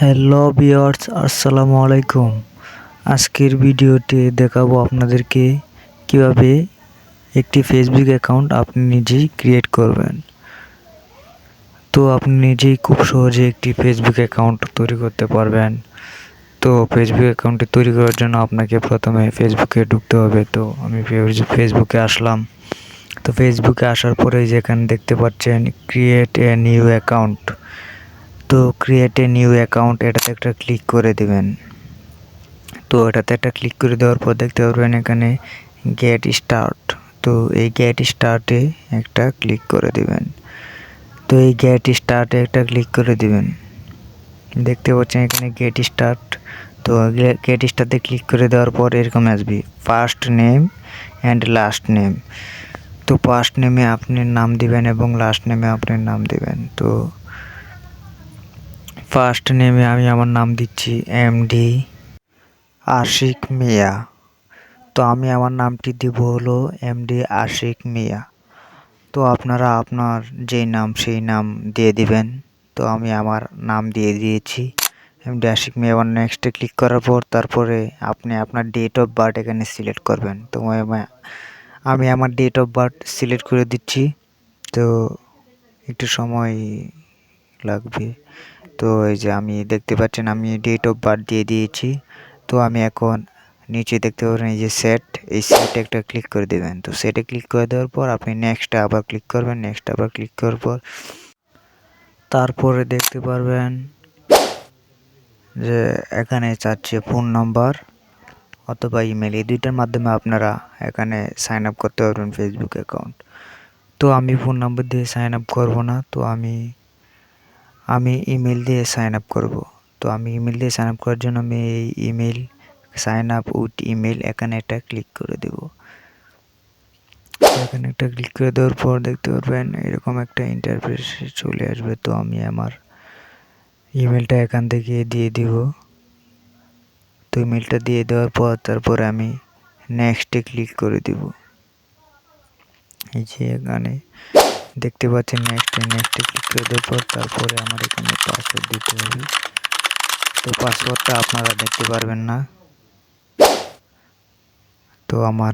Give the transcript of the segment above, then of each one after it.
Hello viewers, আসসালামু আলাইকুম। আজকের ভিডিওতে দেখাবো আপনাদেরকে কিভাবে একটি ফেসবুক অ্যাকাউন্ট আপনি নিজেই ক্রিয়েট করবেন। তো আপনি নিজেই খুব সহজে একটি ফেসবুক অ্যাকাউন্ট তৈরি করতে পারবেন। তো ফেসবুক অ্যাকাউন্টটি তৈরি করার জন্য আপনাকে প্রথমে ফেসবুকে ঢুকতে হবে। তো আমি ফেসবুকে আসলাম। তো ফেসবুকে আসার পরে যেখানে দেখতে পাচ্ছেন ক্রিয়েট এ নিউ অ্যাকাউন্ট। তো ক্রিয়েট এ নিউ অ্যাকাউন্ট এটাতে একটা ক্লিক করে দেবেন। তো এটাতে একটা ক্লিক করে দেওয়ার পর দেখতে পারবেন এখানে গেট স্টার্ট। তো এই গেট স্টার্টে একটা ক্লিক করে দিবেন। তো এই গেট স্টার্টে একটা ক্লিক করে দিবেন। দেখতে পাচ্ছেন এখানে গেট স্টার্ট। তো গেট স্টার্টে ক্লিক করে দেওয়ার পর এরকম আসবে first name and last name. তো ফার্স্ট নেমে আপনি নাম দিবেন এবং লাস্ট নেমে আপনি নাম দিবেন। তো ফার্স্ট নেমে আমি আমার নাম দিচ্ছি এমডি আশিক মিয়া। তো আমি আমার নামটি দিব হলো এমডি আশিক মিয়া। তো আপনারা আপনার যেই নাম সেই নাম দিয়ে দিবেন। তো আমি আমার নাম দিয়ে দিয়েছি এমডি আশিক মিয়া। আবার নেক্সটে ক্লিক করার পর তারপরে আপনি আপনার ডেট অফ বার্থ এখানে সিলেক্ট করবেন। তো আমি আমার ডেট অফ বার্থ সিলেক্ট করে দিচ্ছি। তো একটু সময় লাগবে। তো এই যে আমি দেখতে পাচ্ছেন আমি ডেট অফ বার্থ দিয়ে দিয়েছি। তো আমি এখন নিচে দেখতে পাবেন এই যে সেট, এই সেটে একটা ক্লিক করে দেবেন। তো সেটে ক্লিক করে দেওয়ার পর আপনি নেক্সটে আবার ক্লিক করবেন। নেক্সট আবার ক্লিক করার পর তারপরে দেখতে পারবেন যে এখানে চাচ্ছে ফোন নাম্বার অথবা ইমেল, এই দুইটার মাধ্যমে আপনারা এখানে সাইন আপ করতে পারবেন ফেসবুক অ্যাকাউন্ট। তো আমি ফোন নাম্বার দিয়ে সাইন আপ করবো না। তো আমি ইমেল দিয়ে সাইন আপ করব। তো আমি ইমেল দিয়ে সাইন আপ করার জন্য আমি এই email sign up with email এখানে একটা ক্লিক করে দেব। এখানে একটা ক্লিক করে দেওয়ার পর দেখতে পারবেন এরকম একটা ইন্টারফেস চলে আসবে। তো আমি আমার ইমেলটা এখান থেকে দিয়ে দিব। তো ইমেলটা দিয়ে দেওয়ার পর তারপরে আমি নেক্সটে ক্লিক করে দিব। এই যে এখানে দেখতে পাচ্ছেন নেক্সটে ক্লিক করে দেওয়ার পর তারপরে আমার এখানে পাসওয়ার্ড দিতে হবে। তো পাসওয়ার্ডটা আপনারা দেখতে পারবেন না। তো আমার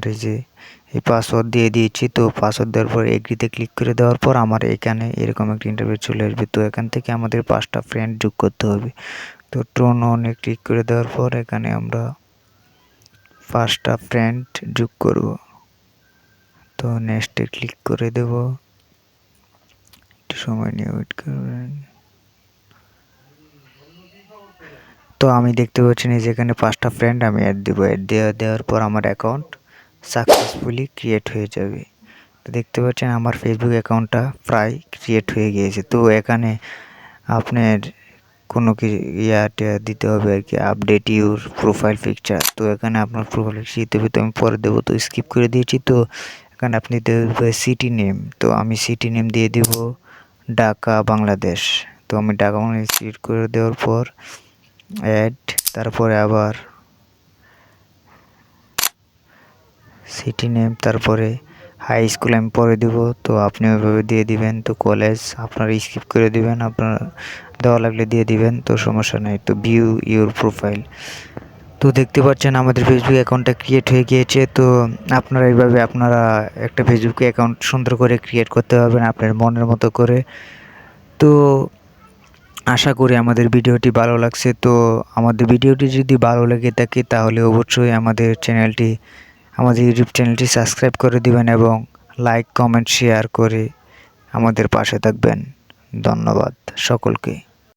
এই পাসওয়ার্ড দিয়ে দিয়েছি। তো পাসওয়ার্ড দেওয়ার পর এগ্রিতে ক্লিক করে দেওয়ার পর আমার এখানে এরকম একটা ইন্টারভিউ চলে আসবে। তো এখান থেকে আমাদের 5টা ফ্রেন্ড যোগ করতে হবে। তো ট্রোন অনে ক্লিক করে দেওয়ার পর এখানে আমরা 5টা ফ্রেন্ড যোগ করব। তো নেক্সটে ক্লিক করে দেব। একটু সময় নিয়ে ওয়েট করবেন। তো আমি দেখতে পাচ্ছি যেখানে 5টা ফ্রেন্ড আমি অ্যাড দেবো। দেওয়ার পর আমার অ্যাকাউন্ট সাকসেসফুলি ক্রিয়েট হয়ে যাবে। তো দেখতে পাচ্ছেন আমার ফেসবুক অ্যাকাউন্টটা প্রায় ক্রিয়েট হয়ে গিয়েছে। তো এখানে আপনার কোনো কি দিতে হবে আর কি, আপডেট ইউর প্রোফাইল পিকচার। তো এখানে আপনার প্রোফাইল পিকচার দিতে হবে। তো আমি পরে দেবো, তো স্কিপ করে দিয়েছি। তো এখানে আপনি দেবেন সিটি নেম। তো আমি সিটি নেম দিয়ে দিব ঢাকা বাংলাদেশ। তো আমি ঢাকা বাংলাদেশ সিলেক্ট করে দেওয়ার পর অ্যাড, তারপরে আবার সিটি নেম, তারপরে হাই স্কুল আমি পরে দিব। তো আপনি ওইভাবে দিয়ে দিবেন। তো কলেজ আপনারা স্কিপ করে দিবেন, আপনার দেওয়া লাগলে দিয়ে দিবেন, তো সমস্যা নেই। তো ভিউ ইউর প্রোফাইল। তো দেখতে পাচ্ছেন আমাদের ফেসবুক অ্যাকাউন্টটা ক্রিয়েট হয়ে গিয়েছে। তো আপনারা এইভাবে আপনারা একটা ফেসবুক অ্যাকাউন্ট সুন্দর করে ক্রিয়েট করতে পারবেন আপনার মনের মতো করে। তো আশা করি আমাদের ভিডিওটি ভালো লাগছে। তো আমাদের ভিডিওটি যদি ভালো লেগে থাকে তাহলে অবশ্যই আমাদের ইউটিউব চ্যানেলটি সাবস্ক্রাইব করে দিবেন এবং লাইক কমেন্ট শেয়ার করে আমাদের পাশে থাকবেন। ধন্যবাদ সকলকে।